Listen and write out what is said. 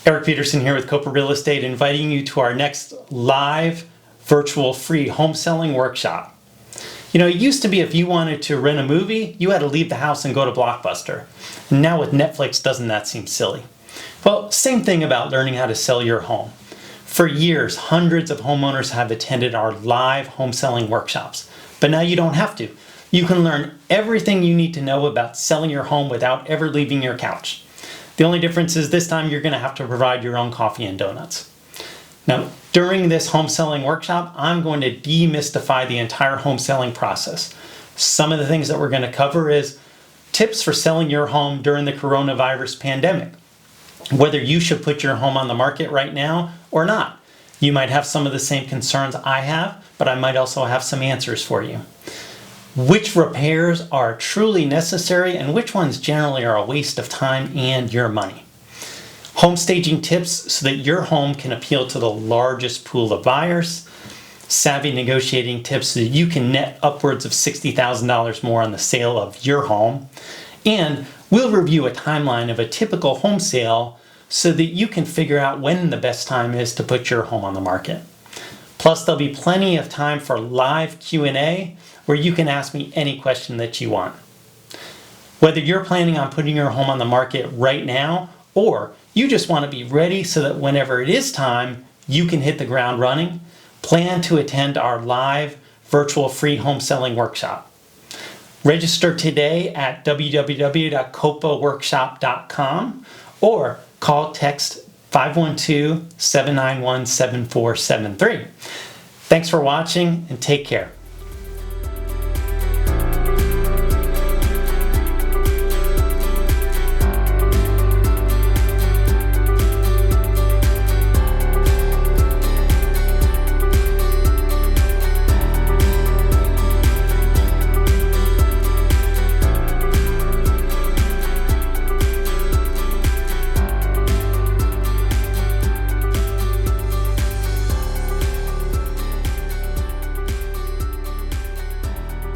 Eric Peterson here with Kopa Real Estate, inviting you to our next live virtual free home selling workshop. You know, it used to be if you wanted to rent a movie, you had to leave the house and go to Blockbuster. And now with Netflix, doesn't that seem silly? Well, same thing about learning how to sell your home. For years, hundreds of homeowners have attended our live home selling workshops, but now you don't have to. You can learn everything you need to know about selling your home without ever leaving your couch. The only difference is this time you're going to have to provide your own coffee and donuts. Now, during this home selling workshop, I'm going to demystify the entire home selling process. Some of the things that we're going to cover is tips for selling your home during the coronavirus pandemic. Whether you should put your home on the market right now or not. You might have some of the same concerns I have, but I might also have some answers for you. Which repairs are truly necessary and which ones generally are a waste of time and your money. Home staging tips so that your home can appeal to the largest pool of buyers. Savvy negotiating tips so that you can net upwards of $60,000 more on the sale of your home. And we'll review a timeline of a typical home sale so that you can figure out when the best time is to put your home on the market. Plus, there'll be plenty of time for live Q&A where you can ask me any question that you want. Whether you're planning on putting your home on the market right now or you just want to be ready so that whenever it is time, you can hit the ground running, plan to attend our live virtual free home selling workshop. Register today at www.kopaworkshop.com or call text 512-791-7473. Thanks for watching and take care.